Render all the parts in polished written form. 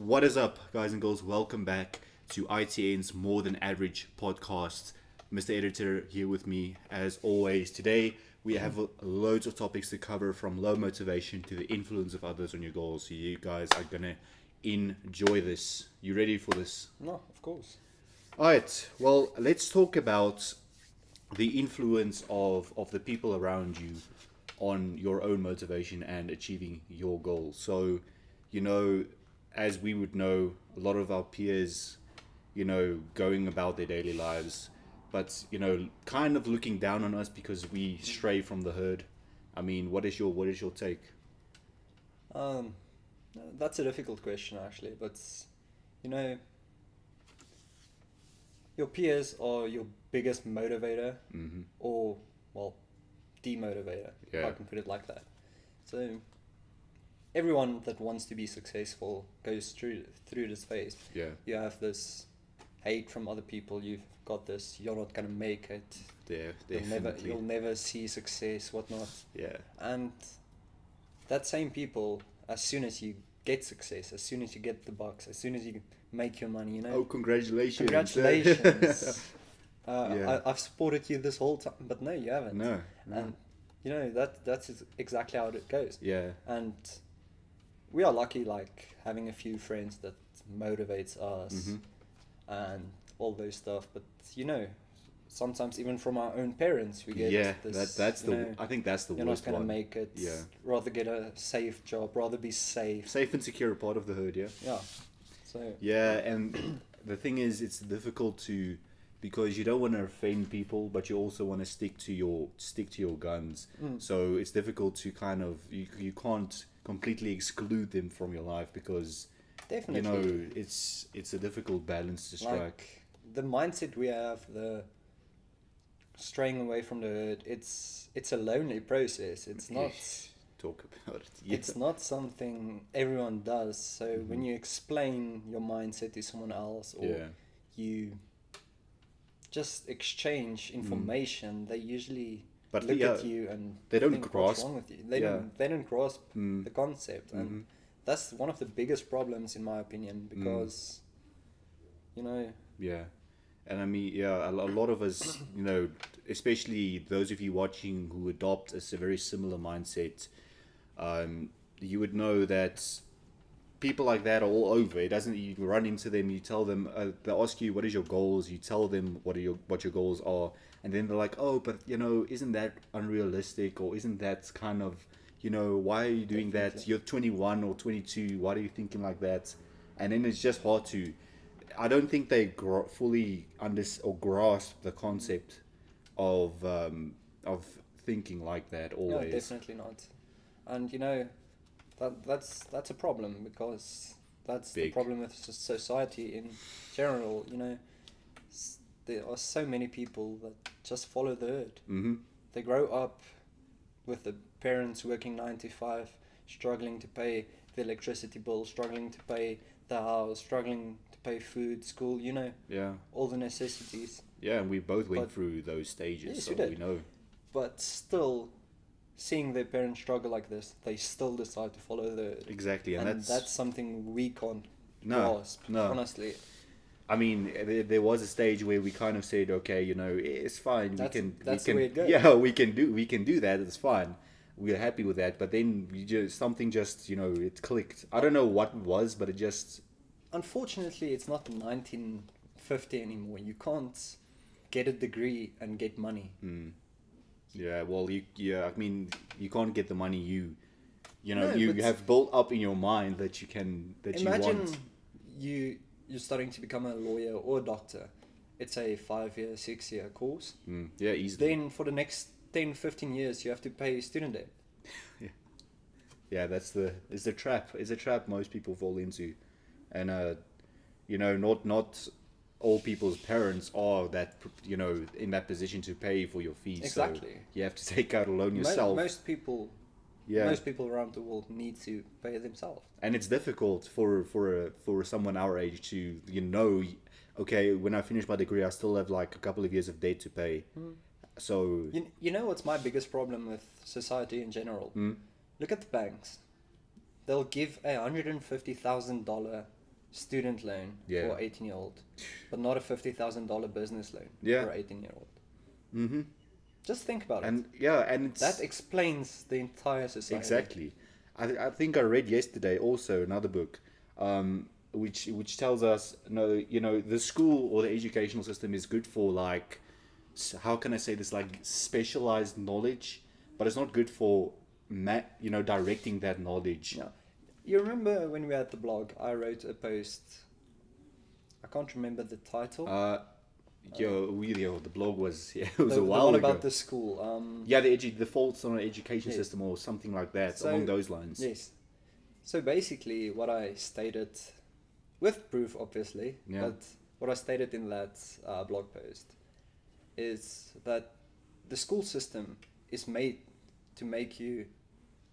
What is up, guys and girls? Welcome back to ITN's More Than Average podcast. Mr. Editor here with me, as always. Today, we have loads of topics to cover, from low motivation to the influence of others on your goals. So you guys are going to enjoy this. You ready for this? No, of course. All right. Well, let's talk about the influence of the people around you on your own motivation and achieving your goals. So, as we would know, a lot of our peers, going about their daily lives, but, kind of looking down on us because we stray from the herd. I mean, what is your take? That's a difficult question, actually, but, your peers are your biggest motivator or, demotivator, if I can put it like that. So everyone that wants to be successful goes through this phase. Yeah. You have this hate from other people. You've got this, you're not going to make it. Yeah, definitely. You'll never see success, whatnot. Yeah. And that same people, as soon as you get success, as soon as you get the bucks, as soon as you make your money, Oh, congratulations. Congratulations. Yeah. I've supported you this whole time, but no, you haven't. No. And, that's exactly how it goes. Yeah. And we are lucky, like, having a few friends that motivates us and all those stuff. But, sometimes even from our own parents, we get this, I think that's the you're worst not going one. to make it. Yeah. Rather get a safe job, rather be safe. Safe and secure part of the herd, yeah? Yeah. So. Yeah, and the thing is, it's difficult because you don't want to offend people, but you also want to stick to your guns. So it's difficult to kind of, you can't completely exclude them from your life because, Definitely. it's a difficult balance to strike. Like, the mindset we have, the straying away from the herd, it's a lonely process. It's not talk about it. Yeah. It's not something everyone does. So when you explain your mindset to someone else, or you just exchange information, they usually look at you and they don't think, grasp. what's wrong with you? They don't grasp the concept, and that's one of the biggest problems, in my opinion, because Yeah. And I mean, a lot of us, especially those of you watching who adopt a very similar mindset, you would know that people like that are all over. It doesn't, you run into them, you tell them, they ask you, what is your goals? You tell them what your goals are. And then they're like, oh, but, isn't that unrealistic? Or isn't that kind of, why are you doing that? You're 21 or 22. Why are you thinking like that? And then it's just hard to, I don't think they fully grasp the concept of thinking like that always. No, definitely not. And that's a problem, because that's the problem with society in general. There are so many people that just follow the herd. They grow up with the parents working 9 to 5, struggling to pay the electricity bill, struggling to pay the house, struggling to pay food, school, all the necessities. Yeah, and we both went through those stages, yes, so we know. But still, seeing their parents struggle like this, they still decide to follow the... Exactly, and that's something we can't grasp, honestly. I mean, there was a stage where we kind of said, okay, it's fine. That's the way it goes. Yeah, we can do that. It's fine. We're happy with that. But then something just, it clicked. I don't know what it was, but it just... Unfortunately, it's not 1950 anymore. You can't get a degree and get money. Yeah, well, I mean, you can't get the money you No, have built up in your mind that you imagine want. you're starting to become a lawyer or a doctor. It's a 5-year, 6-year course. Yeah, easily. Then for the next 10, 15 years, you have to pay student debt. Yeah, it's a trap. It's a trap most people fall into, and not all people's parents are that in that position to pay for your fees. Exactly. So you have to take out a loan yourself. Most people around the world need to pay themselves. And it's difficult for someone our age to okay, when I finish my degree, I still have like a couple of years of debt to pay. So what's my biggest problem with society in general? Look at the banks. They'll give $150,000 student loan Yeah. for 18-year-old, but not a $50,000 business loan Yeah. for 18-year-old. Mm-hmm. Just think about And it. yeah, and it's, That explains the entire society. exactly. I think I read yesterday also another book, which tells us, no, you know, the school or the educational system is good for, like, how can I say this, like, specialized knowledge, but it's not good for directing that knowledge. Yeah. You remember when we had the blog, I wrote a post. I can't remember the title. The blog was it was the a while one ago. about the school. The faults on an education Yes. system or something like that, So, along those lines. Yes. So basically, what I stated, with proof obviously, Yeah. but what I stated in that blog post is that the school system is made to make you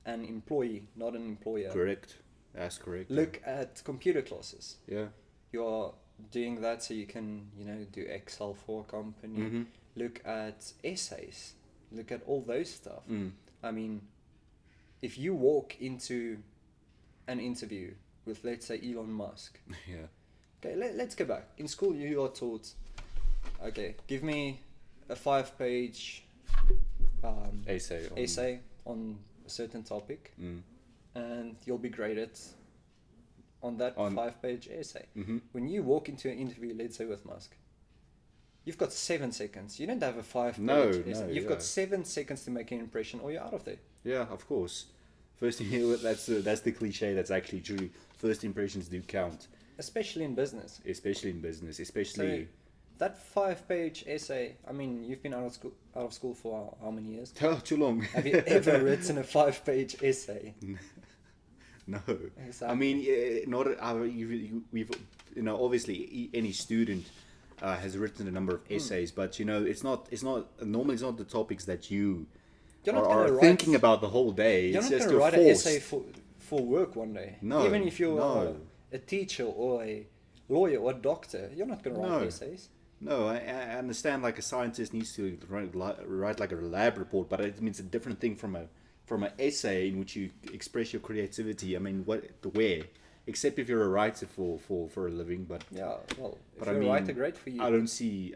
an employee, not an employer. Correct. That's correct. Look at computer classes. Yeah. You're doing that so you can, do Excel for a company. Mm-hmm. Look at essays. Look at all those stuff. Mm. I mean, if you walk into an interview with, let's say, Elon Musk. Yeah. Okay, let's go back. In school, you are taught, okay, give me a 5-page Essay. on a certain topic, Mm. and you'll be graded on that 5-page essay. Mm-hmm. When you walk into an interview, let's say with Musk, you've got 7 seconds. You don't have a 5-page essay. You've got 7 seconds to make an impression, or you're out of there. Yeah, of course. First thing, that's the cliche. That's actually true. First impressions do count, Especially in business. especially. So, that 5-page essay. I mean, you've been out of school for how many years? Oh, too long. Have you ever written a 5-page essay? No. Exactly. I mean, not we've obviously any student has written a number of essays, but it's not normally it's not the topics that you're not are thinking about the whole day. You're it's not just going to write forced. an essay for work one day. No. Even if you're No. a teacher or a lawyer or a doctor, you're not going to write No. essays. No, I understand. Like a scientist needs to write like a lab report, but it means a different thing from an essay in which you express your creativity. I mean, where? Except if you're a writer for a living, but Yeah, well, if I you're a mean, writer, great for you. I don't see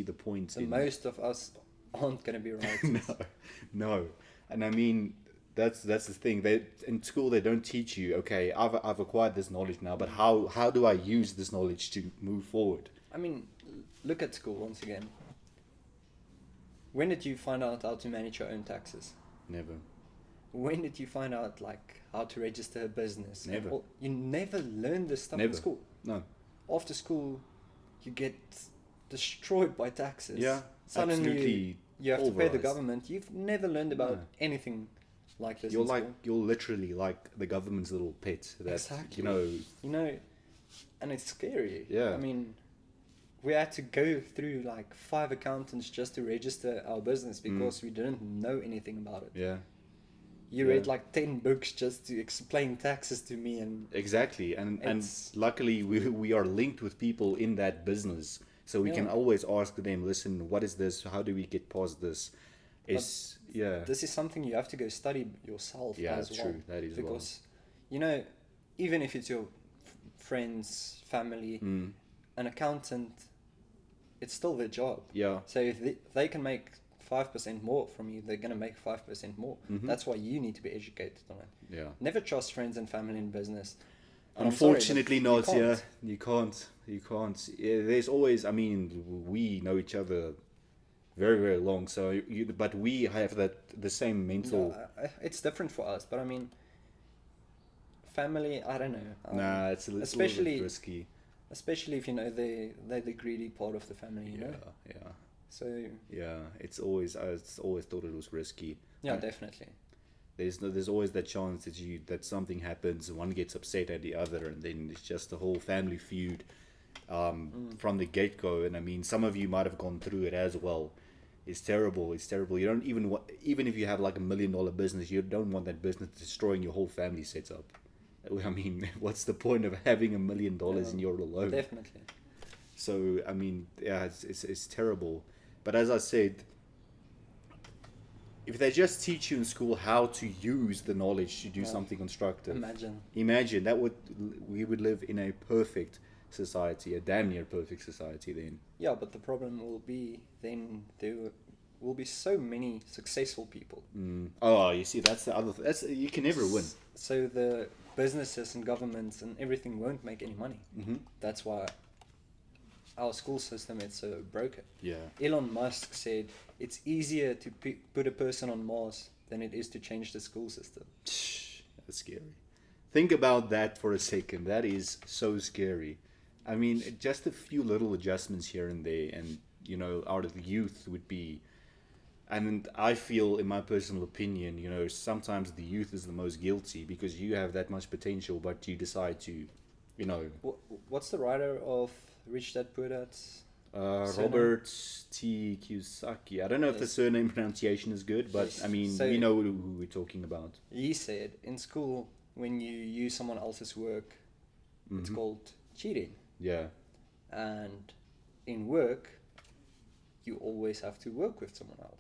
the point. And most of us aren't going to be writers. No, and I mean that's the thing. They in school they don't teach you. Okay, I've acquired this knowledge now, but how do I use this knowledge to move forward? I mean, look at school once again. When did you find out how to manage your own taxes? Never. When did you find out how to register a business? Never. You never learned this stuff Never. in school. No. After school, you get destroyed by taxes. Yeah. Suddenly Absolutely. you have to pay the pulverized. government. You've never learned about No. anything like this. You're in like school. you're literally like the government's little pet. That Exactly. And it's scary. Yeah. I mean, we had to go through like 5 accountants just to register our business because we didn't know anything about it. Yeah. You Yeah. read like 10 books just to explain taxes to me, and Exactly, and It's- luckily we are linked with people in that business, so we can Yeah. always ask them. Listen, what is this? How do we get past this? It's this is something you have to go study yourself Yeah, as that's well. true. That is because even if it's your friends, family, an accountant, it's still their job. Yeah. So if they can make 5% more from you, they're going to make 5% more. Mhm. That's why you need to be educated on it. Yeah. Never trust friends and family in business. And I'm sorry, but Unfortunately, you not. can't. Yeah, you can't. You can't. Yeah, there's always. I mean, we know each other very, very long. So, but we have the same mental. No, it's different for us, but I mean, family, I don't know. Nah, it's a little especially bit risky. Especially if they're the greedy part of the family, you know. Yeah. So Yeah, it's always. I always thought it was risky. yeah, definitely. There's always that chance that something happens, one gets upset at the other, and then it's just a whole family feud from the get go. And I mean, some of you might have gone through it as well. It's terrible. It's terrible. You don't even if you have like $1 million business, you don't want that business destroying your whole family setup. I mean, what's the point of having $1 million and you're alone? Definitely. So I mean, yeah, it's terrible. But as I said, if they just teach you in school how to use the knowledge to do something constructive, imagine we would live in a perfect society, a damn near perfect society then. Yeah, but the problem will be then there will be so many successful people. Oh, you see, that's the other. You can never win. So the businesses and governments and everything won't make any money. That's why our school system is so broken. Yeah. Elon Musk said it's easier to put a person on Mars than it is to change the school system. That's scary. Think about that for a second. That is so scary. I mean, just a few little adjustments here and there, and our youth would be. And I feel, in my personal opinion, sometimes the youth is the most guilty because you have that much potential, but you decide to, What's the writer of Rich Dad Poor Dad? Robert T. Kiyosaki. I don't know if the surname pronunciation is good, but I mean, we know who we're talking about. He said, in school, when you use someone else's work, it's called cheating. Yeah. And in work, you always have to work with someone else.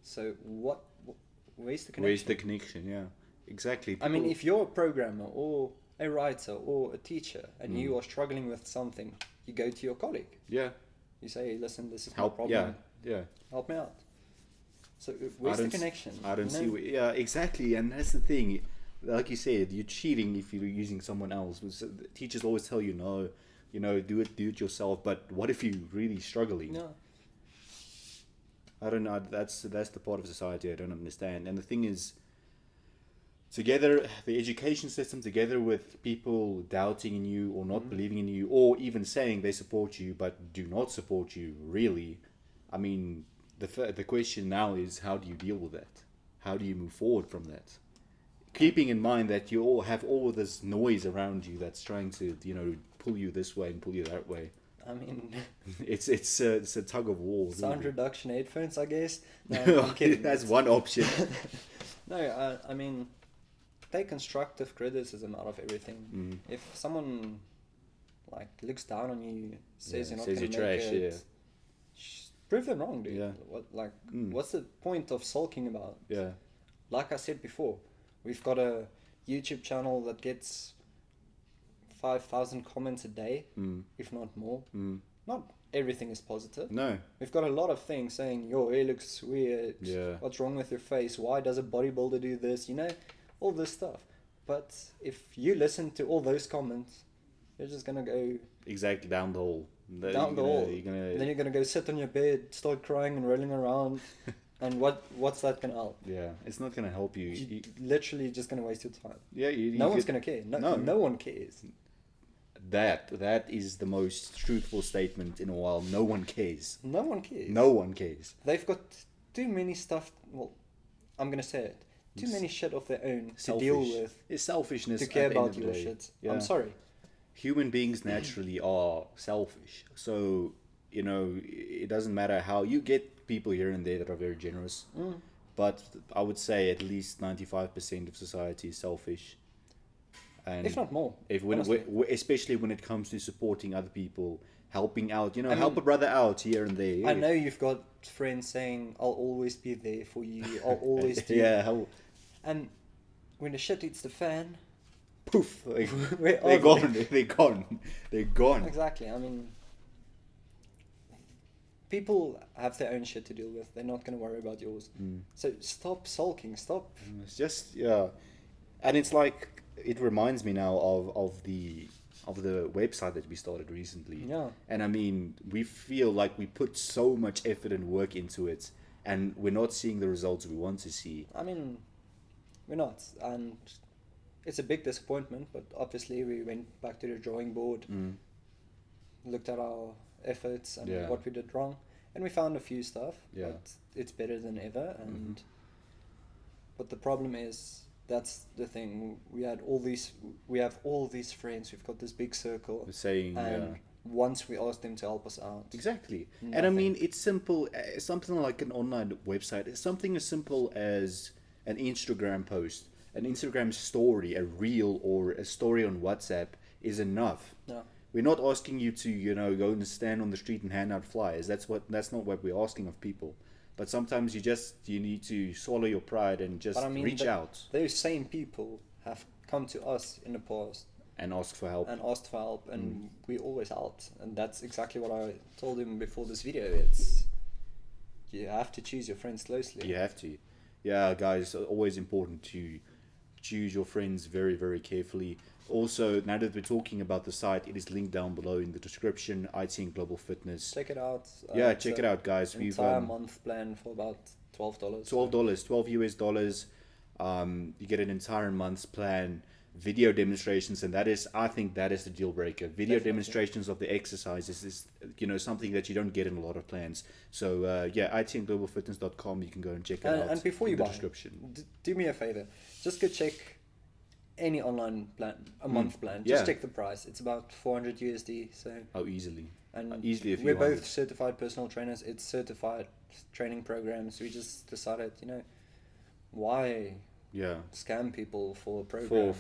So where's the connection? Where's the connection? Yeah, exactly. I mean, if you're a programmer or a writer or a teacher and you are struggling with something, you go to your colleague. Yeah. You say, hey, listen, this is my problem. Yeah. Help me out. So where's the connection? I don't see. Yeah, exactly. And that's the thing. Like you said, you're cheating if you're using someone else. Teachers always tell you, no, do it yourself. But what if you're really struggling? No. I don't know. That's the part of society I don't understand. And the thing is, together, the education system, together with people doubting in you or not believing in you, or even saying they support you but do not support you, really, I mean, the question now is, how do you deal with that? How do you move forward from that? Keeping in mind that you all have all of this noise around you that's trying to, pull you this way and pull you that way. I mean, it's a tug of war. Sound reduction headphones, I guess. No, I'm kidding. That's one option. No, I mean, take constructive criticism out of everything. If someone looks down on you, says you're not going to make it, prove them wrong, dude. Yeah. What's the point of sulking about? Yeah. Like I said before, we've got a YouTube channel that gets 5,000 comments a day, if not more. Not everything is positive. No. We've got a lot of things saying, your hair looks weird. Yeah. What's wrong with your face? Why does a bodybuilder do this? All this stuff. But if you listen to all those comments, you're just going to go... Exactly, down the hole. Then you're going to go sit on your bed, start crying and rolling around. And what's that going to help? Yeah, it's not going to help you. You're literally just going to waste your time. Yeah, no one's going to care. No one cares. That is the most truthful statement in a while. No one cares. No one cares. No one cares. They've got too many stuff. Well, I'm going to say it. Too many shit of their own to deal with. It's selfishness. To care about your shit. Yeah. I'm sorry. Human beings naturally are selfish. So, it doesn't matter how you get people here and there that are very generous. But I would say at least 95% of society is selfish. And if not more. Especially when it comes to supporting other people, helping out, help a brother out here and there. Yeah. I know you've got friends saying, I'll always be there for you. I'll always do. And when the shit hits the fan, poof, they're gone. They're gone. Exactly. I mean, people have their own shit to deal with. They're not going to worry about yours. So stop sulking. Stop. It's just, and it's like, it reminds me now of the website that we started recently. Yeah. And I mean, we feel like we put so much effort and work into it, and we're not seeing the results we want to see. I mean, we're not, and it's a big disappointment. But obviously, we went back to the drawing board, looked at our efforts and what we did wrong, and we found a few stuff. Yeah. But it's better than ever. And but the problem is, that's the thing. We have all these friends. We've got this big circle. Saying, and once we ask them to help us out, exactly. Nothing. And I mean, it's simple. Something like an online website. It's something as simple as an Instagram post, an Instagram story, a reel, or a story on WhatsApp is enough. Yeah. We're not asking you to, go and stand on the street and hand out flyers. That's not what we're asking of people. But sometimes you need to swallow your pride and just reach out. Those same people have come to us in the past and asked for help. And we always helped. And that's exactly what I told him before this video. It's you have to choose your friends closely. You have to. Yeah, guys, always important to choose your friends very, very carefully. Also, now that we're talking about the site, it is linked down below in the description. IT and Global Fitness. Check it out. Check it out, guys. Entire month plan for about $12. $12 you get an entire month's plan, video demonstrations, and I think that is the deal breaker. Video demonstrations of the exercises is something that you don't get in a lot of plans. So itandglobalfitness.com, you can go and check it out. And before you buy, description. Do me a favor, just go check any online plan, a month plan. Just check the price. It's about $400 USD. So easily. And easily, if we're both certified personal trainers. It's certified training programs. We just decided, why scam people for a program?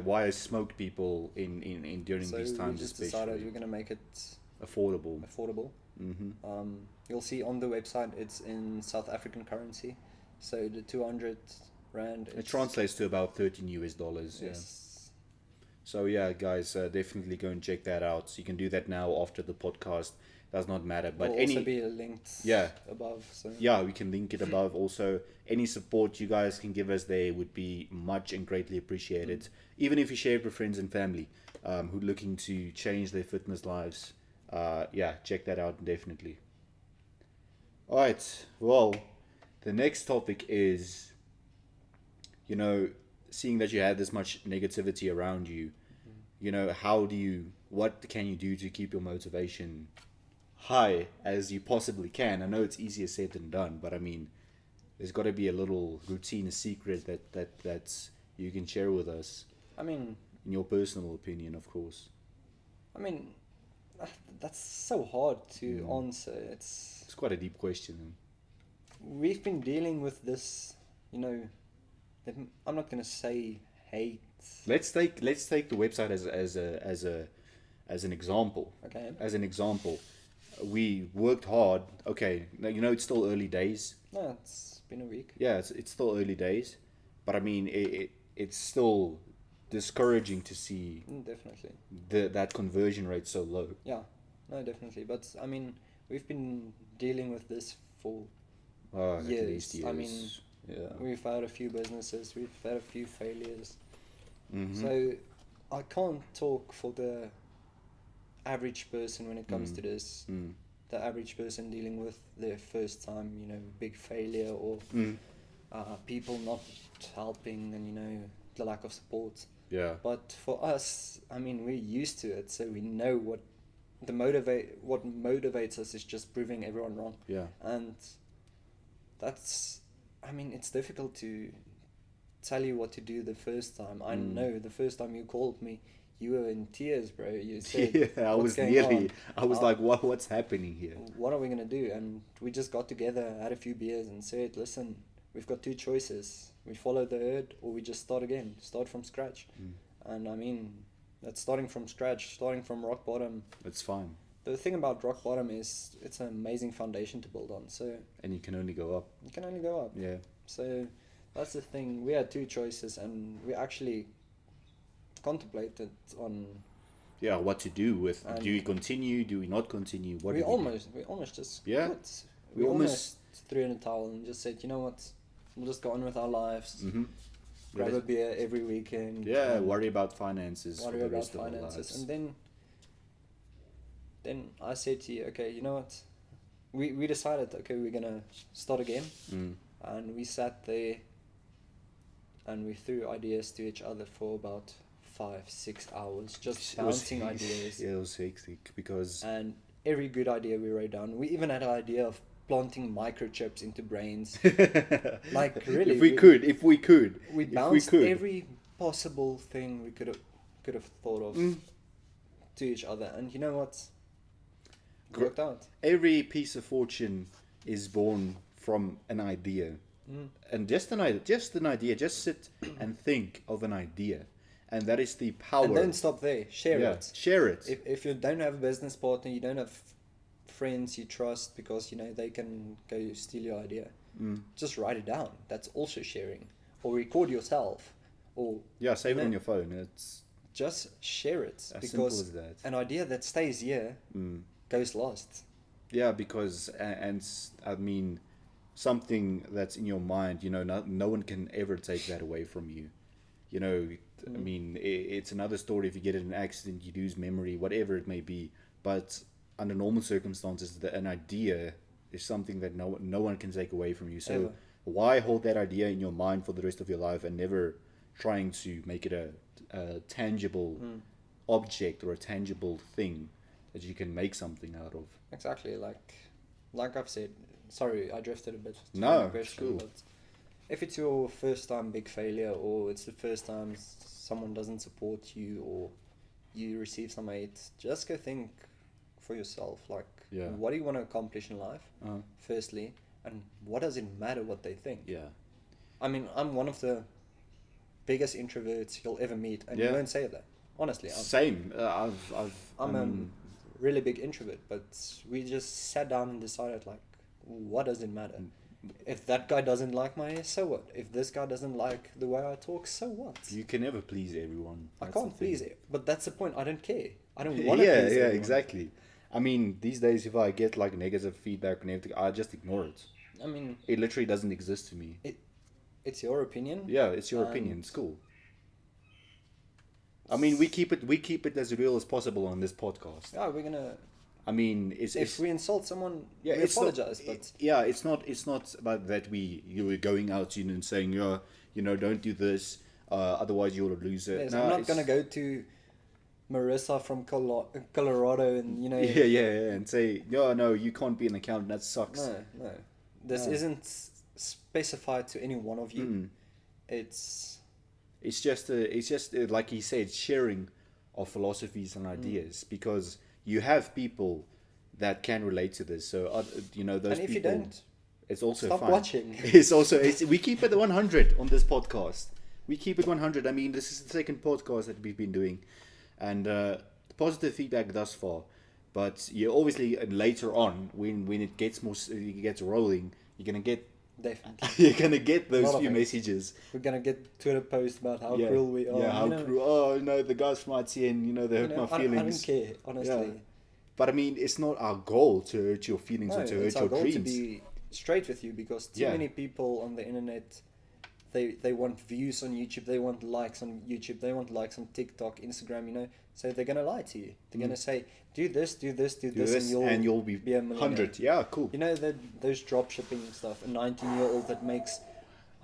Why smoke people in during these times? We just decided we're gonna make it affordable. Mm-hmm. You'll see on the website it's in South African currency, so the 200 rand. It translates to about $13 US. Yes. Yeah. So guys, definitely go and check that out. So you can do that now after the podcast. Does not matter, but will also be linked above. So we can link it above. Also, any support you guys can give us there would be much and greatly appreciated. Even if you share it with friends and family who are looking to change their fitness lives. Check that out definitely. All right. Well, the next topic is, seeing that you have this much negativity around you, what can you do to keep your motivation high as you possibly can? I know it's easier said than done, but I mean, there's got to be a little routine, a secret that's you can share with us. I mean, in your personal opinion, of course. I mean, that's so hard to answer. It's quite a deep question. We've been dealing with this, I'm not gonna say hate. Let's take the website as an example. Okay. As an example. We worked hard. Okay, it's still early days. No, it's been a week. Yeah, it's still early days, but I mean, it's still discouraging to see. Definitely. That conversion rate so low. Yeah, no, definitely. But I mean, we've been dealing with this for years. At least years. I mean, we've had a few businesses. We've had a few failures. Mm-hmm. So I can't talk for the average person when it comes to this. The average person dealing with their first time, big failure or people not helping and the lack of support. Yeah. But for us, I mean, we're used to it, so we know what motivates us is just proving everyone wrong. Yeah. And that's, I mean, it's difficult to tell you what to do the first time. I know the first time you called me, you were in tears, bro. You said, I was like, what's happening here? What are we going to do? And we just got together, had a few beers and said, listen, we've got two choices. We follow the herd or we just start again, start from scratch. And I mean, that's starting from scratch, starting from rock bottom. That's fine. The thing about rock bottom is it's an amazing foundation to build on. So and you can only go up. Yeah. So that's the thing. We had two choices and we actually contemplated on what to do with. Do we continue? Do we not continue? We almost just quit. We almost threw in a towel and just said, you know what, we'll just go on with our lives. Grab a beer every weekend. Worry about finances for the rest of our lives. And then I said to you, okay, you know what, we decided, okay, we're gonna start again. And we sat there and we threw ideas to each other for about 5-6 hours, just bouncing ideas. Yeah, it was hectic because... And every good idea we wrote down. We even had an idea of planting microchips into brains. Like, really. If we could. We bounced every possible thing we could have thought of to each other. And you know what? It worked out. Every piece of fortune is born from an idea. And just an idea. Just sit and think of an idea. And that is the power. And don't stop there. Share it. Share it. If you don't have a business partner, you don't have friends you trust because, they can go steal your idea. Just write it down. That's also sharing. Or record yourself. Or save it on your phone. It's just share it. as simple as that. An idea that stays here goes lost. Yeah, because, and I mean, something that's in your mind, no one can ever take that away from you. I mean, it's another story if you get in an accident, you lose memory, whatever it may be. But under normal circumstances, an idea is something that no one can take away from you. So Ever. Why hold that idea in your mind for the rest of your life and never trying to make it a tangible object or a tangible thing that you can make something out of? Exactly, like I've said. Sorry, I drifted a bit. To No, my question, cool. but if it's your first time big failure, or it's the first time someone doesn't support you, or you receive some hate, just go think for yourself. What do you want to accomplish in life? Firstly, and what does it matter what they think? Yeah. I mean, I'm one of the biggest introverts you'll ever meet, and you won't say that. Honestly, Same. I'm a really big introvert, but we just sat down and decided, what does it matter? If that guy doesn't like my hair, so what? If this guy doesn't like the way I talk, so what? You can never please everyone. I can't please it, but that's the point. I don't care. I don't want to please everyone. Yeah, exactly. I mean, these days, if I get negative feedback and everything, I just ignore it. I mean, it literally doesn't exist to me. It's your opinion. Yeah, it's your opinion. It's cool. I mean, we keep it as real as possible on this podcast. Yeah, we're gonna. I mean, if we insult someone, we apologize. But it's not about that you're going out and saying don't do this, otherwise you'll lose it. Yes, I'm not gonna go to Marissa from Colorado and and say no, you can't be an accountant. That sucks. No, this isn't specified to any one of you. It's just like he said, sharing of philosophies and ideas, because you have people that can relate to this. So those and if people. you don't, it's also stop fine. watching. We keep it 100 on this podcast. We keep it 100. I mean, this is the second podcast that we've been doing, and positive feedback thus far. But you obviously later on, when it gets rolling, you're gonna get. Definitely. You're gonna get those few messages. We're gonna get Twitter posts about how cruel we are. Yeah, how cruel. Oh no, the guys from ITN, they hurt my feelings. I don't care, honestly. Yeah. But I mean, it's not our goal to hurt your feelings or to hurt your dreams. It's our goal to be straight with you, because too many people on the internet, they want views on YouTube, they want likes on YouTube, they want likes on TikTok, Instagram, so they're gonna lie to you. They're gonna say, do this, and you'll be a millionaire. 100. Yeah, cool. Those drop shipping stuff. A 19-year-old that makes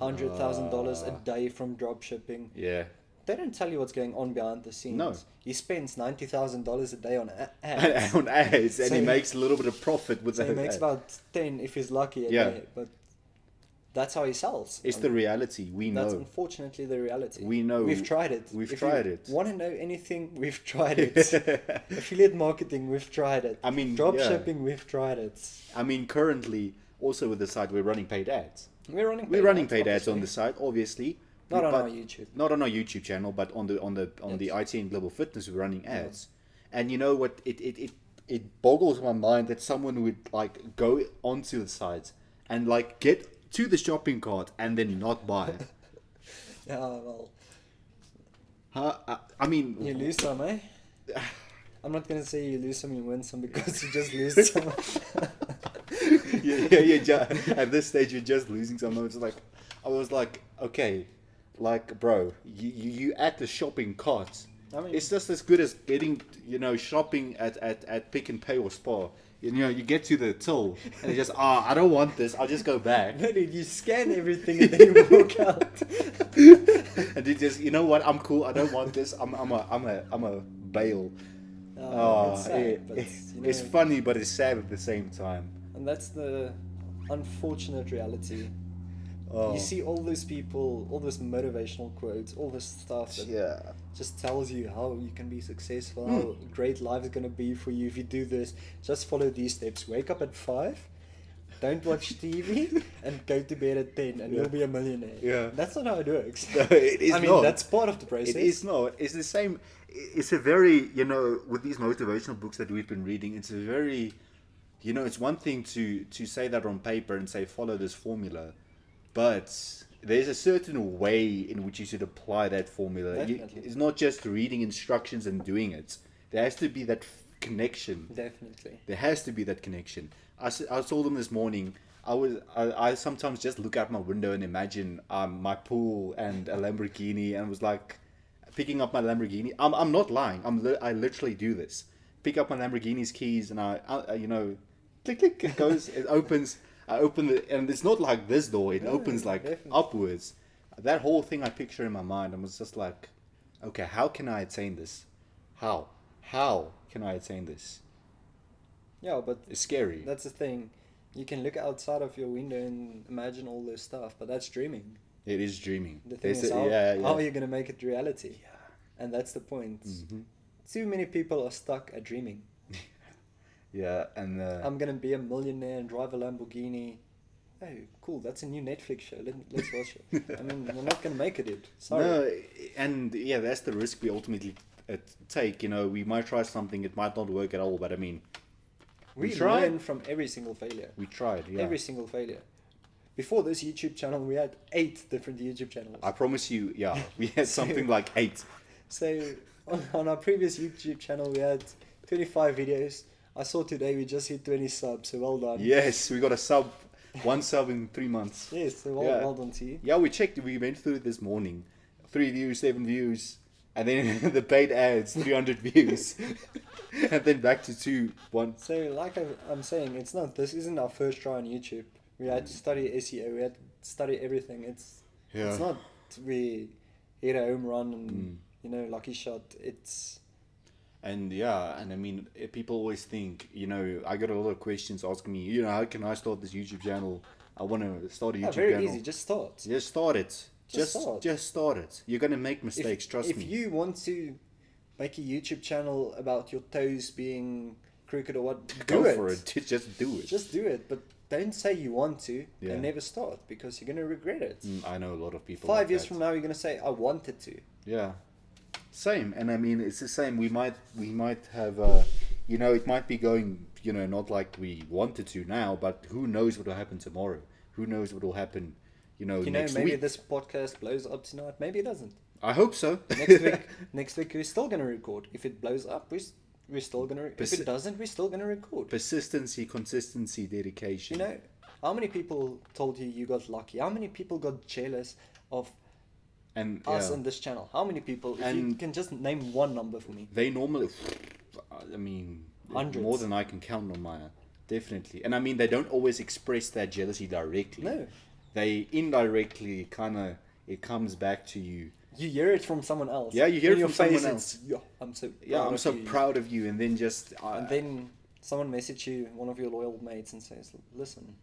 $100,000 a day from drop shipping. Yeah. They don't tell you what's going on behind the scenes. No. He spends $90,000 a day on ads. On ads, and he makes a little bit of profit with that. He makes about 10 if he's lucky a day, but that's how he sells. It's the reality. We know. That's unfortunately the reality. We know. We've tried it. If you want to know anything, we've tried it. Affiliate marketing, we've tried it. I mean, drop shipping, we've tried it. I mean, currently, also with the site, we're running paid ads. We're running paid ads on the site, obviously. Not on our YouTube. Not on our YouTube channel, but on the ITN Global Fitness, we're running ads. And you know what? It boggles my mind that someone would go onto the site and get to the shopping cart and then not buy it. Yeah, well. I mean, you lose some, eh? I'm not gonna say you lose some, you win some, because you just lose some. At this stage, you're just losing some. I was like, okay, bro, you at the shopping cart. I mean, it's just as good as getting, shopping at Pick and Pay or Spar. You get to the till and you just, I don't want this. I'll just go back. No, dude, you scan everything and then you walk out. And you just, what? I'm cool. I don't want this. I'm a bail. It's sad, but, it's funny, but it's sad at the same time. And that's the unfortunate reality. You see all those people, all those motivational quotes, all this stuff that just tells you how you can be successful, how great life is going to be for you if you do this. Just follow these steps. Wake up at 5, don't watch TV, and go to bed at 10, and you'll be a millionaire. Yeah. That's not how it works. No, it is not. That's part of the process. It is not. It's the same. It's a very, with these motivational books that we've been reading, it's a very... it's one thing to say that on paper and say follow this formula, but there's a certain way in which you should apply that formula. Definitely. It's not just reading instructions and doing it. There has to be that connection. Definitely. There has to be that connection. I told them this morning. I sometimes just look out my window and imagine my pool and a Lamborghini, and was like picking up my Lamborghini. I'm not lying. I literally do this. Pick up my Lamborghini's keys and I click click, it goes, it opens. I open it, and it's not like this door. It opens like definitely. upwards. That whole thing I picture in my mind, and was just like, okay, how can I attain this? How can I attain this? Yeah, but It's scary. that's the thing. You can look outside of your window and imagine all this stuff, but that's dreaming. It is dreaming. The thing is, how are you going to make it reality? Yeah. And that's the point. Mm-hmm. Too many people are stuck at dreaming. Yeah, and I'm going to be a millionaire and drive a Lamborghini. Oh, cool. That's a new Netflix show. Let's watch it. I mean, we're not going to make it, dude. Sorry. no, and yeah, that's the risk we ultimately take. We might try something, it might not work at all, but I mean, We tried. learn from every single failure. We tried. Yeah, Every single failure. Before this YouTube channel, we had 8 different YouTube channels. I promise you. Yeah, we had something like 8. So on our previous YouTube channel, we had 25 videos. I saw today we just hit 20 subs, so well done. Yes, we got one sub in 3 months. Yes, so Yeah. well done to you. Yeah, we checked. We went through it this morning. 3 views, 7 views, and then the paid ads, 300 views, and then back to 2, 1. So like I'm saying, this isn't our first try on YouTube. We had to study SEO. We had to study everything. It's not we hit a home run and lucky shot. And yeah, and I mean, people always think, I got a lot of questions asking me, how can I start this YouTube channel? I want to start a YouTube very channel. easy. Just start. Just start it. Just start it. You're gonna make mistakes. Trust me. If you want to make a YouTube channel about your toes being crooked or what, Go for it. Just do it. Just do it, but don't say you want to Yeah. and never start, because you're gonna regret it. I know a lot of people. 5 like years that. from now, you're gonna say, "I wanted to." Yeah. Same, and I mean it's the same. We might have, it might be going, not like we wanted to now, but who knows what will happen tomorrow? Who knows what will happen, next maybe week? this podcast blows up tonight. Maybe it doesn't. I hope so. Next week we're still gonna record. If it blows up, we're still gonna. If it doesn't, we're still gonna record. Persistency, consistency, dedication. How many people told you got lucky? How many people got jealous of and us on this channel? How many people? If you can just name one number for me. They normally, I mean, Hundreds. more than I can count on my, definitely. And I mean, they don't always express that jealousy directly. No. They indirectly it comes back to you. You hear it from someone else. Yeah, you hear In it your from someone face, else. I'm so proud of you. And then just And then someone message you, one of your loyal mates, and says, "Listen,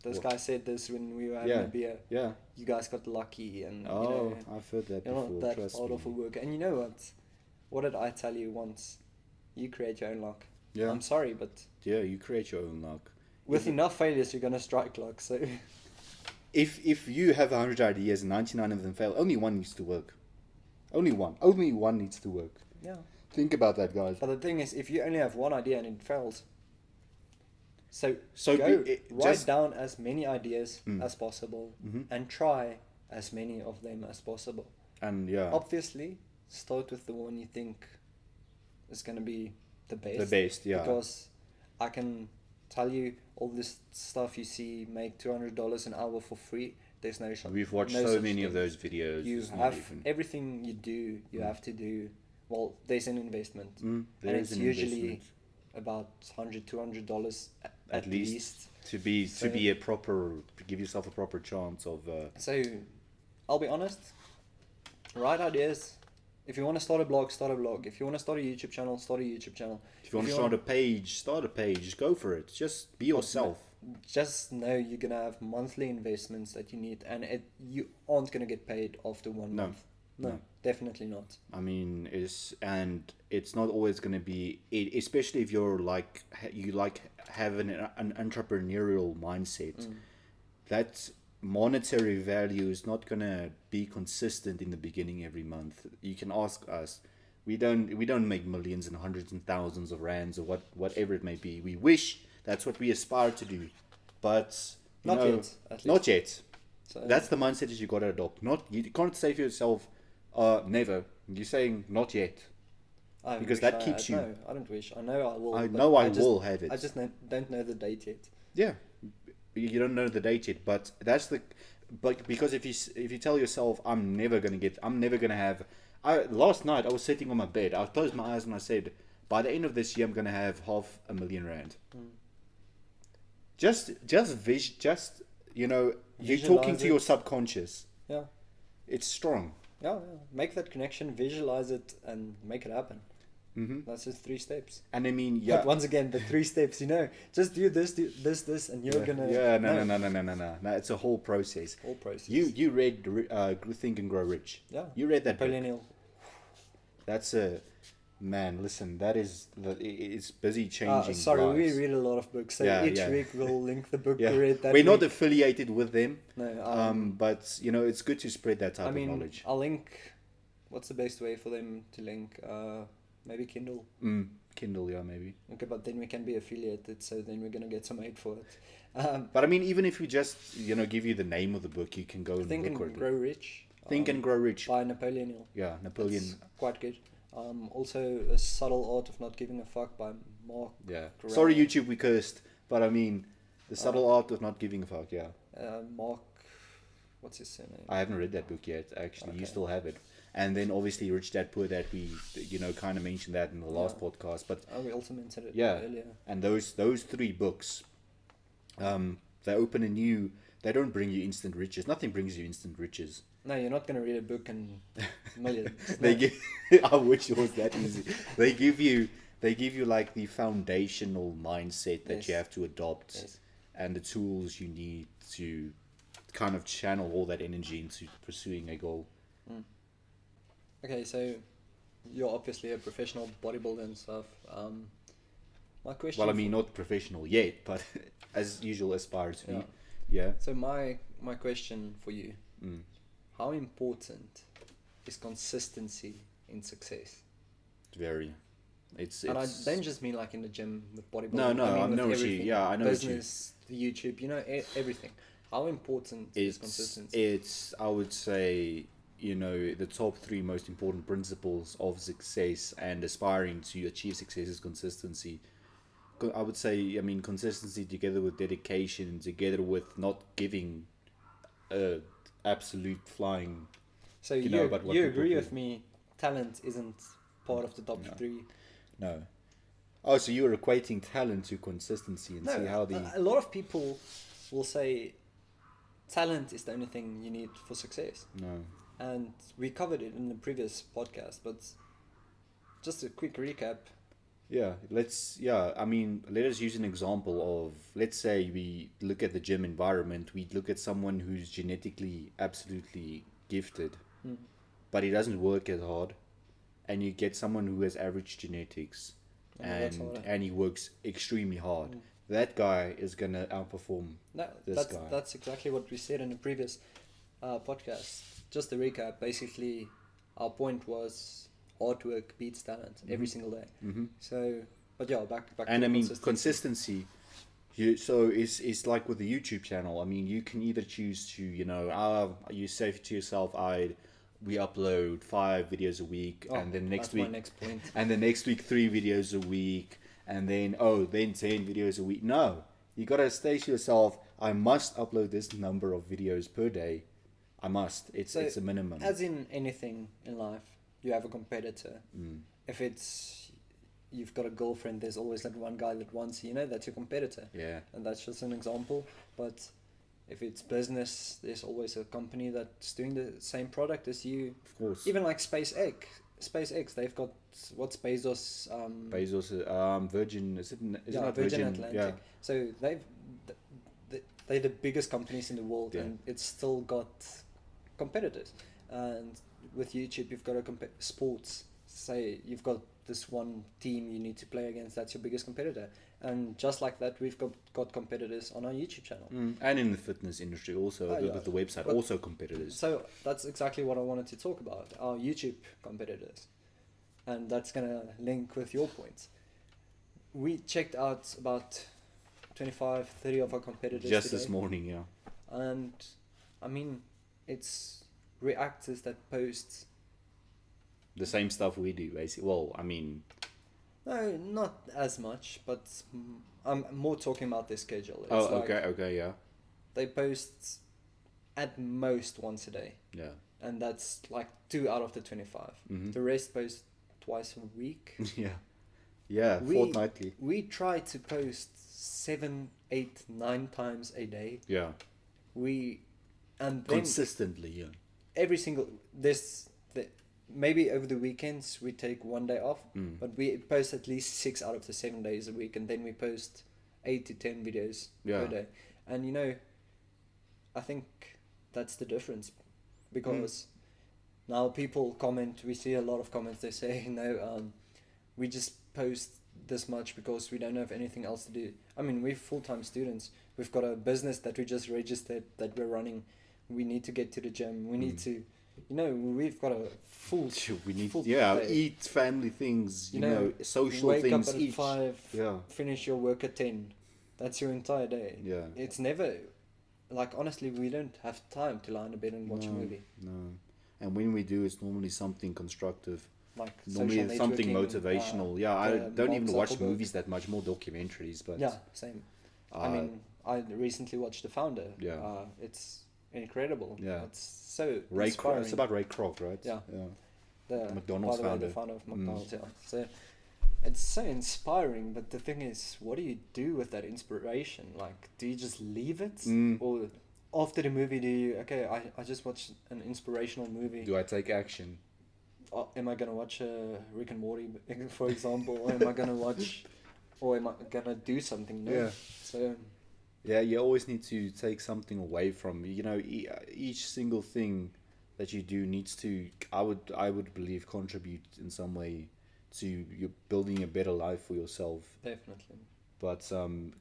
this guy said this when we were having a beer. Yeah. You guys got lucky, and I've heard that you're before. not that Trust hard me. of a worker." And you know what? What did I tell you once? You create your own luck. Yeah. I'm sorry, but Yeah, you create your own luck. with enough failures, you're gonna strike luck. So If you have 100 ideas and 99 of them fail, only one needs to work. Only one needs to work. yeah. Think about that, guys. But the thing is, if you only have one idea and it fails, so write just down as many ideas as possible Mhm. and try as many of them as possible. and yeah, Obviously, start with the one you think is going to be the best. the best. Yeah, Because I can tell you, all this stuff you see make $200 an hour for free. There's no shot. we've watched no so such many of thing. those videos. You it's not have even- everything you do. You have to do. Well, there's an investment, there and is it's an usually investment. about $100-200 At least. to be a proper, give yourself a proper chance of. So, I'll be honest. Write ideas. If you want to start a blog, start a blog. If you want to start a YouTube channel, start a YouTube channel. If you want to start a page, start a page. Go for it. Just be yourself. Just know you're gonna have monthly investments that you need, and you aren't gonna get paid after 1 No. month. No, No. definitely not. I mean, it's not always going to be, especially if you're have an entrepreneurial mindset. That monetary value is not going to be consistent in the beginning every month. You can ask us. We don't make millions and hundreds and thousands of rands or whatever it may be. We wish That's what we aspire to do. But, Not yet, at least. Not yet. So That's the mindset that you got to adopt. You can't say to yourself, never. You're saying not yet. I Because wish that keeps you. No, I don't wish. I know I will. I but know I just, will have it. I just don't know the date yet. Yeah, you don't know the date yet, but because if you tell yourself I'm never gonna have. Last night I was sitting on my bed. I closed my eyes and I said, by the end of this year I'm gonna have R500,000. Just you're talking to your subconscious. Yeah. It's strong. Yeah. Make that connection, visualize it, and make it happen. Mm-hmm. That's just 3 steps. And I mean, yeah. But once again, the 3 steps, just do this, and you're gonna. Yeah, no. It's a whole process. Whole process. You read Think and Grow Rich. Yeah. You read that book. Billionaire. That's man. Listen, it's busy changing. Sorry, lives. we read a lot of books. So each week we'll link the book we read. That We're not week. affiliated with them. No. But it's good to spread that type of knowledge. I'll link. What's the best way for them to link? Maybe Kindle. Kindle, yeah, maybe. Okay, but then we can be affiliated, so then we're gonna get some aid for it. But I mean, even if we just give you the name of the book, you can go and Think look and Grow Rich. Think and Grow Rich by Napoleon Hill. Yeah, Napoleon. It's quite good. Also, A Subtle Art of Not Giving a Fuck by Mark. Yeah. Graham. Sorry, YouTube, we cursed, but I mean, The Subtle Art of Not Giving a Fuck. Yeah. Mark. What's his surname? I haven't read that book yet. Actually, Okay. You still have it. And then obviously Rich Dad Poor Dad, we kind of mentioned that in the last podcast, but we also mentioned it earlier. And those 3 books, they open a new. They don't bring you instant riches. Nothing brings you instant riches. No, you're not gonna read a book and millions. I wish it was that easy. They give you like the foundational mindset that you have to adopt, and the tools you need to kind of channel all that energy into pursuing a goal. Okay, so you're obviously a professional bodybuilder and stuff. My question. Well, I mean, not professional yet, but as usual, aspire to be. Yeah. Yeah. So my question for you: how important is consistency in success? Very. It's. And I don't just mean like in the gym with bodybuilding. No, I know what you. Yeah, I know business, the YouTube, everything. How important is consistency? It's. I would say. The top 3 most important principles of success and aspiring to achieve success is consistency. I would say, consistency together with dedication, together with not giving absolute flying. So you agree with me, talent isn't part of the top 3? No. Oh, so you're equating talent to consistency and see how a lot of people will say talent is the only thing you need for success. No. And we covered it in the previous podcast, but just a quick recap. Yeah, let us use an example of, let's say we look at the gym environment, we look at someone who's genetically absolutely gifted, but he doesn't work as hard, and you get someone who has average genetics, and he works extremely hard. That guy is going to outperform this guy. That's exactly what we said in the previous podcast. Just to recap, basically, our point was hard work beats talent every single day. So, but yeah, back and to consistency. It's like with the YouTube channel. You can either choose to, you say to yourself, we upload 5 videos a week, and then next week, my next point. and then next week 3 videos a week, and then 10 videos a week. No, you gotta say to yourself, I must upload this number of videos per day. I must. It's a minimum. As in anything in life, you have a competitor. If it's you've got a girlfriend, there's always that one guy that wants you. That's your competitor. Yeah. And that's just an example. But if it's business, there's always a company that's doing the same product as you. Of course. Even like SpaceX, they've got what's Bezos. Virgin. Is it not Virgin Atlantic. Yeah. So they're the biggest companies in the world, and it's still got competitors. And with YouTube, you've got sports. Say you've got this one team you need to play against. That's your biggest competitor. And just like that, we've got competitors on our YouTube channel. And in the fitness industry also, with the website, also competitors. So that's exactly what I wanted to talk about, our YouTube competitors. And that's going to link with your points. We checked out about 25, 30 of our competitors Just today. this morning, yeah. And I mean, it's reactors that post The same stuff we do, basically. Well, I mean, no, not as much, but I'm more talking about their schedule. It's oh, like okay, yeah. they post at most once a day, Yeah. and that's like 2 out of the 25. Mm-hmm. The rest post twice a week. Yeah. Yeah, We- fortnightly. We try to post 7, 8, 9 times a day. Yeah. And then Consistently, yeah. every single maybe over the weekends we take 1 day off, but we post at least 6 out of the 7 days a week, and then we post 8 to 10 videos per day. And I think that's the difference, because now people comment. We see a lot of comments. They say, we just post this much because we don't have anything else to do. I mean, we're full-time students. We've got a business that we just registered that we're running. We need to get to the gym. We need to, we've got a full. We need, full day. day. Eat, family things, social wake things. Up at 5, finish your work at 10. That's your entire day. Yeah. It's never, honestly, we don't have time to lie in a bed and watch a movie. No. And when we do, it's normally something constructive. Social Normally something networking, motivational. I don't even Mark watch Zuckerberg. movies that much, more documentaries. But yeah, same. I mean, I recently watched The Founder. Yeah. It's incredible. Yeah. It's so Ray inspiring. it's about Ray Kroc, right? Yeah. Yeah. The McDonald's by the way, founder. the founder of McDonald's, yeah. So it's so inspiring, but the thing is, what do you do with that inspiration? Do you just leave it? Or after the movie, do you, I just watched an inspirational movie. Do I take action? Am I going to watch Rick and Morty, for example? Or am I going to watch, or am I going to do something new? Yeah. So... Yeah, you always need to take something away from, each single thing that you do needs to, I would believe, contribute in some way to you building a better life for yourself. Definitely. But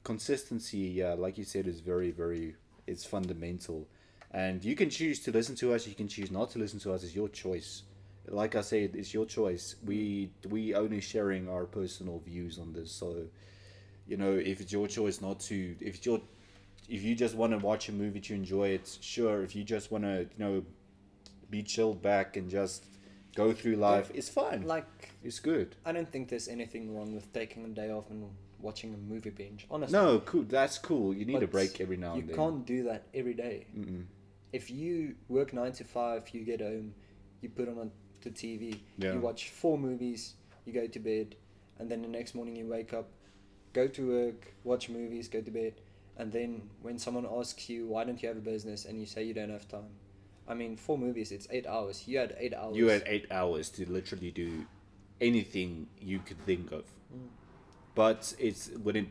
consistency, like you said, is very, very, it's fundamental. And you can choose to listen to us, you can choose not to listen to us. It's your choice. Like I said, it's your choice. We only sharing our personal views on this. So, if it's your choice not to, if you just want to watch a movie to enjoy it, sure. If you just want to, be chilled back and just go through life, it's fine. It's good. I don't think there's anything wrong with taking a day off and watching a movie binge, honestly. No, cool. That's cool. You need a break every now and then. You can't do that every day. If you work 9 to 5, you get home, you put on the TV, you watch 4 movies, you go to bed, and then the next morning you wake up, go to work, watch movies, go to bed, and then when someone asks you, why don't you have a business, and you say you don't have time. I mean, 4 movies, it's 8 hours. You had 8 hours. You had 8 hours to literally do anything you could think of. But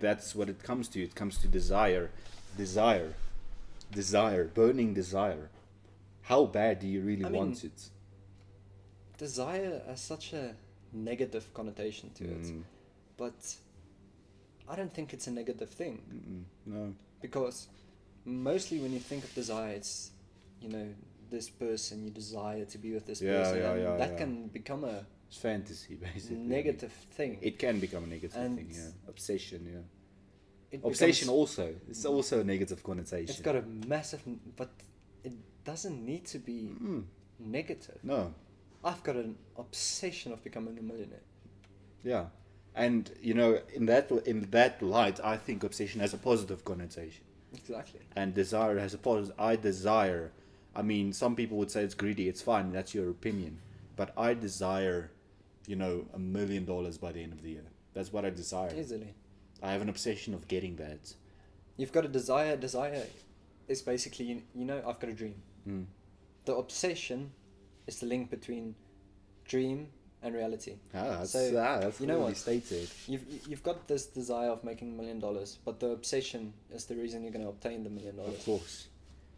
that's what it comes to. It comes to desire, burning desire. How bad do you really want it? Desire has such a negative connotation to it, but I don't think it's a negative thing. No. Because mostly when you think of desire, it's, this person, you desire to be with this person, and that can become a it's fantasy, basically. Negative thing. It can become a negative thing, yeah. Obsession, yeah. Obsession also. It's also a negative connotation. It's got a massive, but it doesn't need to be negative. No. I've got an obsession of becoming a millionaire. Yeah. And, in that light, I think obsession has a positive connotation. Exactly. And desire has a positive... I desire... I mean, some people would say it's greedy. It's fine. That's your opinion. But I desire, $1 million by the end of the year. That's what I desire. Easily. I have an obsession of getting that. You've got a desire. Desire is basically, I've got a dream. The obsession is the link between dream and reality. That's what stated. You've got this desire of making $1 million, but the obsession is the reason you're going to obtain the $1 million. Of course,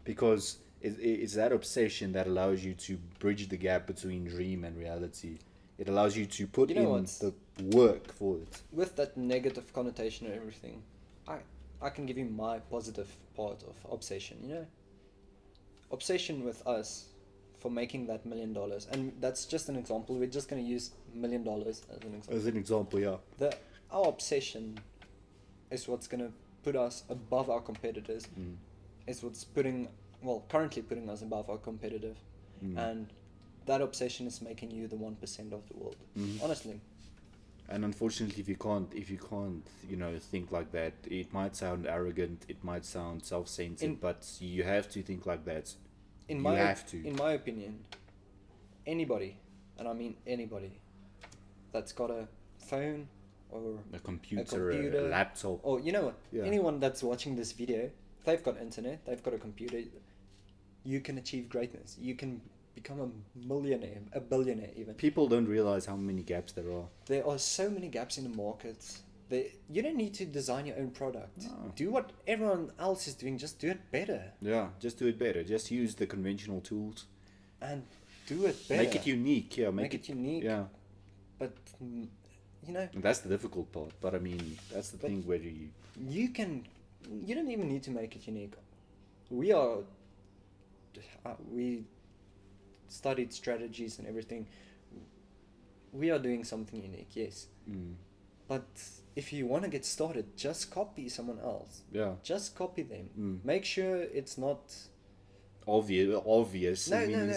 because it's that obsession that allows you to bridge the gap between dream and reality. It allows you to put the work for it. With that negative connotation and everything, I can give you my positive part of obsession. Obsession with us for making that $1 million, and that's just an example. We're just going to use $1 million as an example. As an example, yeah. Our obsession is what's going to put us above our competitors is what's currently putting us above our competitive. And that obsession is making you the 1% of the world. Honestly. And unfortunately, if you can't, think like that, it might sound arrogant, it might sound self-centered, but you have to think like that. In my opinion, anybody, and I mean anybody, that's got a phone or a computer, a laptop, or you know what, anyone that's watching this video, they've got internet, they've got a computer. You can achieve greatness. You can become a millionaire, a billionaire even. People don't realize how many gaps there are. There are so many gaps in the market. You don't need to design your own product. No. Do what everyone else is doing. Just do it better. Yeah, just do it better. Just use the conventional tools. And do it better. Make it unique. Yeah, make it unique. Yeah. But, And that's the difficult part. But I mean, that's the thing where you don't even need to make it unique. We studied strategies and everything. We are doing something unique, yes. But if you want to get started, just copy someone else. Yeah. Just copy them. Make sure it's not obvious. No.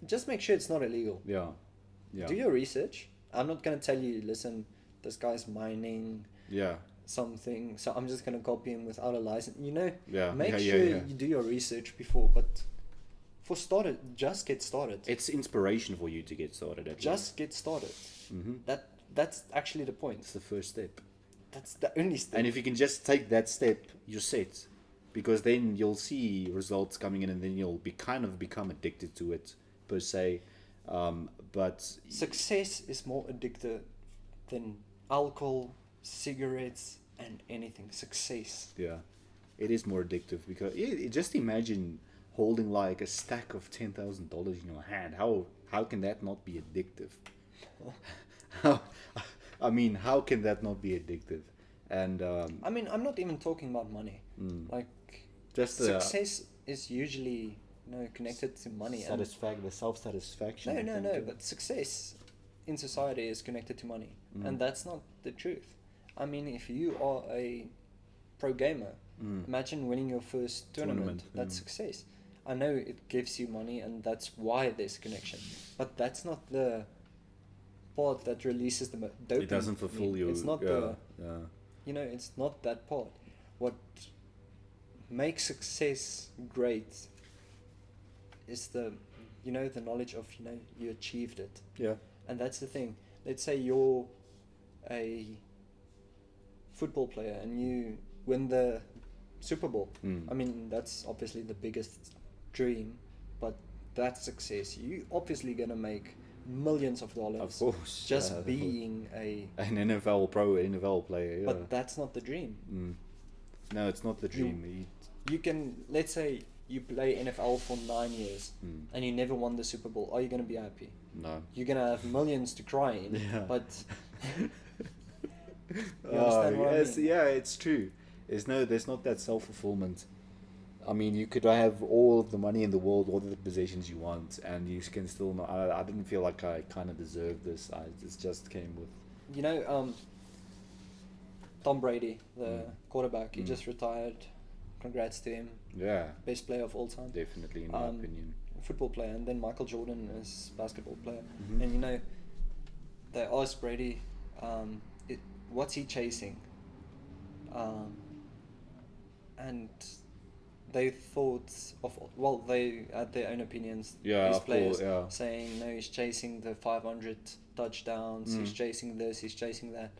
Just make sure it's not illegal. Yeah. Do your research. I'm not going to tell you, listen, this guy's mining something, so I'm just going to copy him without a license. Make sure you do your research before, but for started, just get started. It's inspiration for you to get started. Get started. That's actually the point. It's the first step. That's the only step. And if you can just take that step, you're set. Because then you'll see results coming in, and then you'll become addicted to it, per se. But success is more addictive than alcohol, cigarettes, and anything. Success. Yeah, it is more addictive because just imagine holding like a stack of $10,000 in your hand. How can that not be addictive? How can that not be addictive? And I'm not even talking about money. Like, just success is usually connected to money. The self-satisfaction. No. But success in society is connected to money, and that's not the truth. I mean, if you are a pro gamer, imagine winning your first tournament. That's success. I know it gives you money, and that's why there's a connection. But that's not the part that releases the dopamine. It doesn't fulfill you. It's not it's not that part. What makes success great is the knowledge of you achieved it. Yeah. And that's the thing. Let's say you're a football player and you win the Super Bowl. I mean, that's obviously the biggest dream, but that's success. You obviously gonna make millions of dollars. Of course. Just being an NFL player. Yeah. But that's not the dream. No, it's not the dream. You can, let's say you play NFL for 9 years and you never won the Super Bowl. Are you gonna be happy? No. You're gonna have millions to cry in. Yeah. But you understand what I mean? Yeah, it's true. There's not that self-fulfillment. I mean, you could have all of the money in the world, all of the possessions you want, and you can still not. I didn't feel like I kind of deserved this. This just came with. Tom Brady, the quarterback, he just retired. Congrats to him. Yeah. Best player of all time. Definitely, in my opinion. Football player, and then Michael Jordan is basketball player. And they asked Brady, what's he chasing? And they thought they had their own opinions. Yeah, these players course, saying, no, he's chasing the 500 touchdowns. He's chasing this. He's chasing that.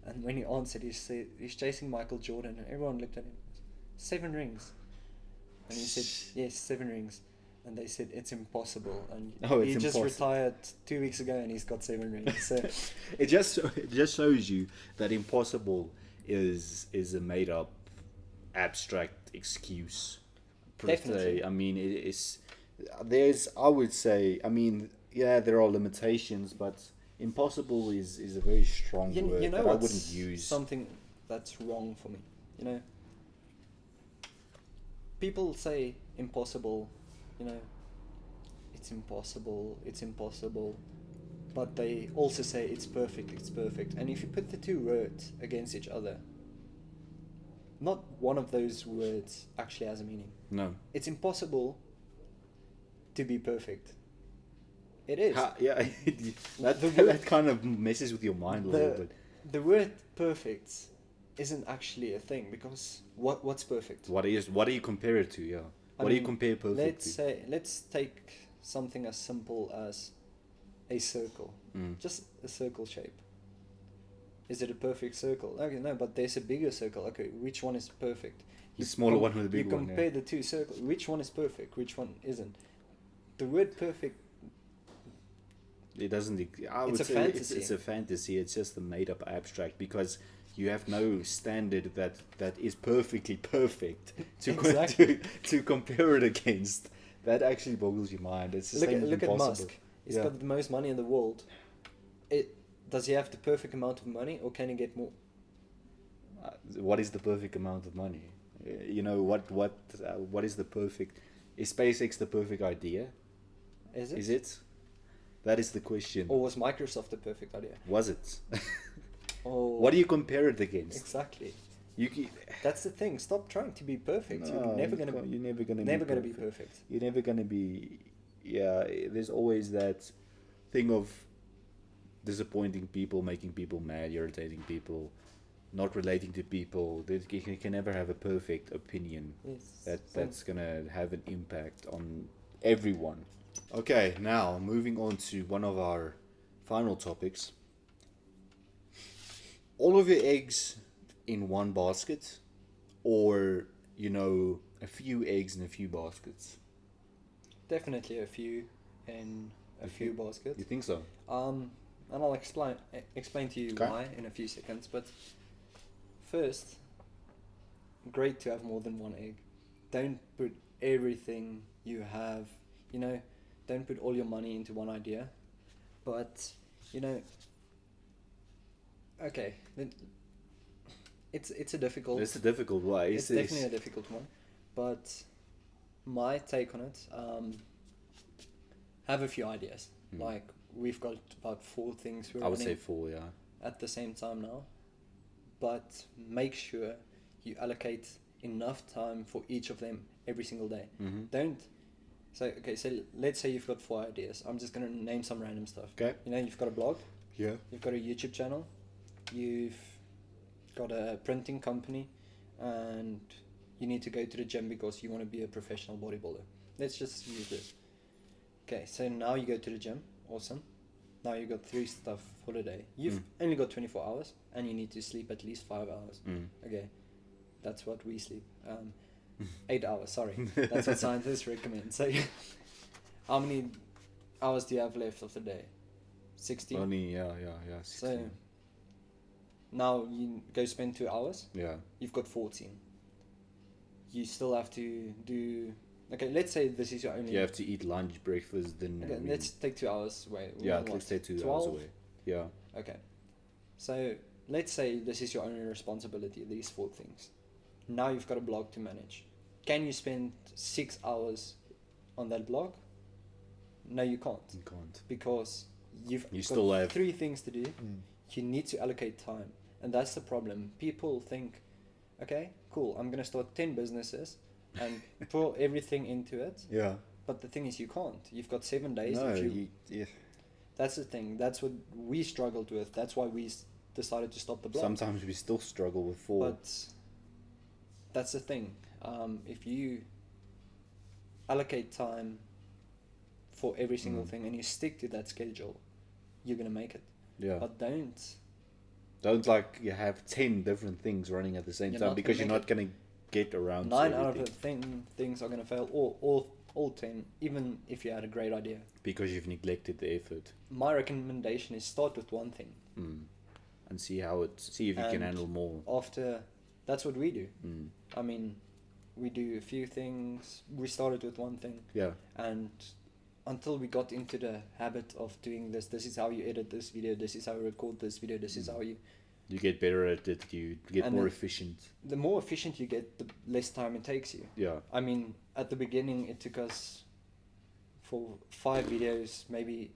And when he answered, he said he's chasing Michael Jordan, and everyone looked at him. 7 rings. And he said, yes, 7 rings. And they said, it's impossible. And he just retired 2 weeks ago, and he's got 7 rings. So it just shows you that impossible is a made up, abstract excuse. Definitely. I mean, I would say, I mean, there are limitations, but impossible is a very strong word that I wouldn't use. Something that's wrong for me. People say impossible, it's impossible, but they also say it's perfect. And if you put the two words against each other, not one of those words actually has a meaning. No. It's impossible to be perfect. It is. Yeah, that, The word- that kind of messes with your mind a little bit. The word perfect isn't actually a thing, because what's perfect? What do you compare it to? Yeah. What do you compare perfect to? Let's take something as simple as a circle. Just a circle shape. Is it a perfect circle? Okay, no, but there's a bigger circle. Okay, which one is perfect? The smaller one with the big one. You compare the two circles. Which one is perfect? Which one isn't? The word perfect. It doesn't. I would It's a say fantasy. It's a fantasy. It's just a made-up abstract, because you have no standard that is perfectly perfect to Exactly. to compare it against. That actually boggles your mind. It's just Look at impossible. Musk. He's got the most money in the world. Does he have the perfect amount of money, or can he get more? What is the perfect amount of money? You know what is the perfect? Is SpaceX the perfect idea? Is it? Is it? That is the question. Or was Microsoft the perfect idea? Was it? Oh, What do you compare it against? exactly. You That's the thing. Stop trying to be perfect. No, You're never gonna be be perfect. You're never gonna be. Yeah, there's always that thing of disappointing people, making people mad, irritating people, not relating to people. You can never have a perfect opinion Yes. that's gonna have an impact on everyone. Okay, now moving on to one of our final topics. All of your eggs in one basket, or a few eggs in a few baskets. Definitely a few in a few baskets. You think so? And I'll explain to you why in a few seconds. But first, great to have more than one egg. Don't put everything you have. Don't put all your money into one idea. But okay, it's a difficult. It's a difficult way. It's definitely a difficult one, but my take on it, have a few ideas. Like, we've got about 4 things we're I would say running 4, yeah. at the same time now, but make sure you allocate enough time for each of them every single day. Don't. So let's say you've got 4 ideas. I'm just gonna name some random stuff. Okay. You've got a blog. Yeah. You've got a YouTube channel. You've got a printing company, and you need to go to the gym because you want to be a professional bodybuilder. Let's just use this. Okay, so now you go to the gym. Awesome. Now you've got 3 stuff for the day. You've only got 24 hours, and you need to sleep at least 5 hours. Okay, that's what we sleep. 8 hours, sorry. That's what scientists recommend. So how many hours do you have left of the day? 16? Only, yeah, 16. So now you go spend 2 hours. Yeah. You've got 14. You still have to do. Okay, let's say this is your only. You have to eat lunch, breakfast, then. Okay, let's take 2 hours away. Yeah, let's take 2 hours away. Yeah. Okay, so let's say this is your only responsibility. These 4 things. Now you've got a blog to manage. Can you spend 6 hours on that blog? No, you can't. You can't. Because you got still have 3 things to do. You need to allocate time, and that's the problem. People think, okay, cool, I'm gonna start 10 businesses and pour everything into it. Yeah. But the thing is, you can't. You've got 7 days. No, yeah. That's the thing. That's what we struggled with. That's why we decided to stop the blog. Sometimes we still struggle with 4. But that's the thing. If you allocate time for every single thing and you stick to that schedule, you're gonna make it. Yeah. But don't you have 10 different things running at the same You're time, not because gonna you're make not going to get around 9 to out of everything. the things are gonna fail, all 10, even if you had a great idea. Because you've neglected the effort. My recommendation is start with one thing. And see if you can handle more. After, that's what we do. I mean, we do a few things. We started with one thing. Yeah. And until we got into the habit of doing this is how you edit this video, this is how you record this video, this is how you get better at it, you get more efficient. The more efficient you get, the less time it takes you. Yeah. I mean, at the beginning it took us, for 5 videos, maybe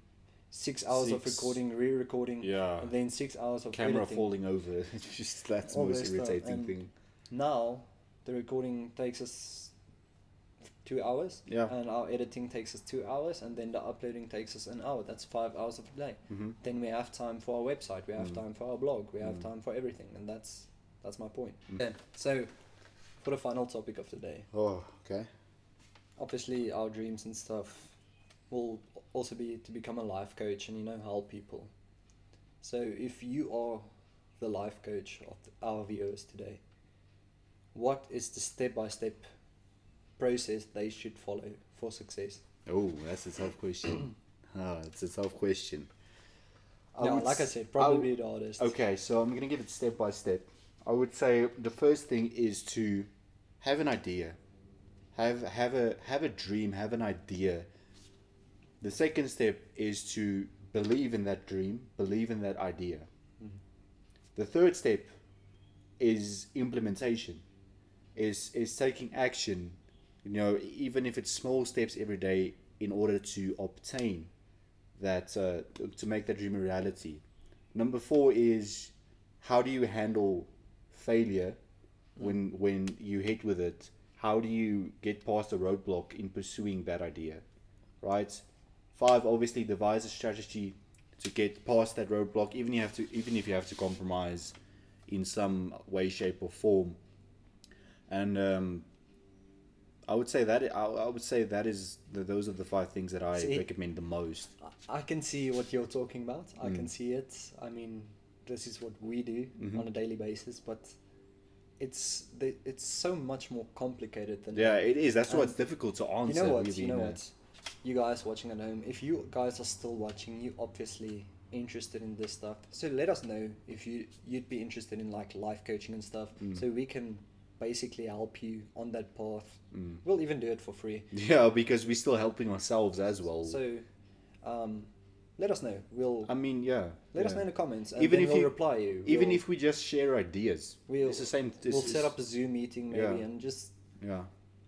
6 hours of recording, re-recording, and then 6 hours of camera editing. falling over. It's just, that's the most irritating thing. Now the recording takes us 2 hours, Yeah. and our editing takes us 2 hours, and then the uploading takes us an hour. That's 5 hours of the day. Mm-hmm. Then we have time for our website, we have time for our blog, we have time for everything, and that's my point. Yeah. So, for the final topic of the day, Oh, okay. obviously our dreams and stuff will also be to become a life coach and help people. So if you are the life coach of our viewers today, what is the step-by-step process they should follow for success? Oh, that's a tough question. It's a tough question. Like I said, probably the hardest. Okay, so I'm gonna give it step by step. I would say the first thing is to have an idea, have a dream, have an idea. The second step is to believe in that dream, believe in that idea. Mm-hmm. The third step is implementation, is taking action, even if it's small steps every day in order to obtain that, to make that dream a reality. Number 4 is, how do you handle failure when you hit with it? How do you get past the roadblock in pursuing that idea, right? 5, obviously devise a strategy to get past that roadblock, even if you have to compromise in some way, shape, or form. And I would say that is those are the 5 things that I recommend the most. I can see what you're talking about. I can see it. I mean, this is what we do on a daily basis, but it's so much more complicated than that. It is. That's why it's difficult to answer. You know what? You guys watching at home, if you guys are still watching, you obviously interested in this stuff. So let us know if you'd be interested in like life coaching and stuff, so we can basically help you on that path. We'll even do it for free. Yeah, because we're still helping ourselves as well. So, let us know. Let us know in the comments, and even then if we'll reply you. Even if we just share ideas, it's the same. We'll set up a Zoom meeting maybe and just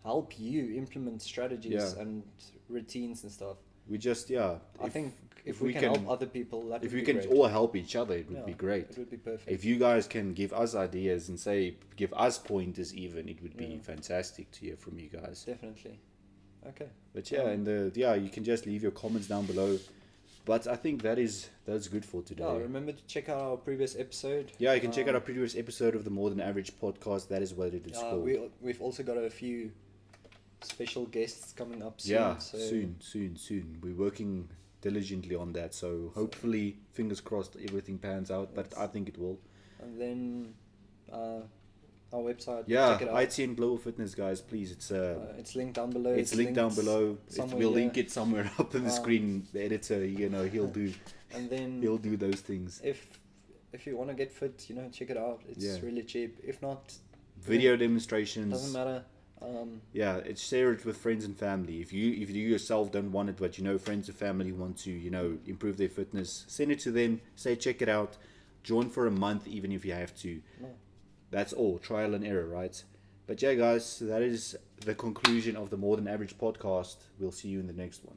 help you implement strategies and routines and stuff. We just I think if we can help other people, that would be great. If we can all help each other, it would be great. It would be perfect. If you guys can give us ideas and give us pointers even, it would be fantastic to hear from you guys. Definitely. Okay. But you can just leave your comments down below. But I think that's good for today. Remember to check out our previous episode. Yeah, you can check out our previous episode of the More Than Average podcast. That is what it is called. We've also got a few special guests coming up soon. Yeah, soon. We're working diligently on that. So hopefully, fingers crossed, everything pans out. But I think it will. And then our website. Yeah, check it out. IT and Global Fitness, guys. Please, it's linked down below. It's linked down below. We'll link it somewhere up on the screen. The editor, he'll do. And then he'll do those things. If you want to get fit, check it out. It's really cheap. If not, video demonstrations. Doesn't matter. Share it with friends and family. If you yourself don't want it, but friends or family want to improve their fitness, send it to them. Say check it out. Join for a month, even if you have to. No. That's all, trial and error, right? But yeah, guys, that is the conclusion of the More Than Average podcast. We'll see you in the next one.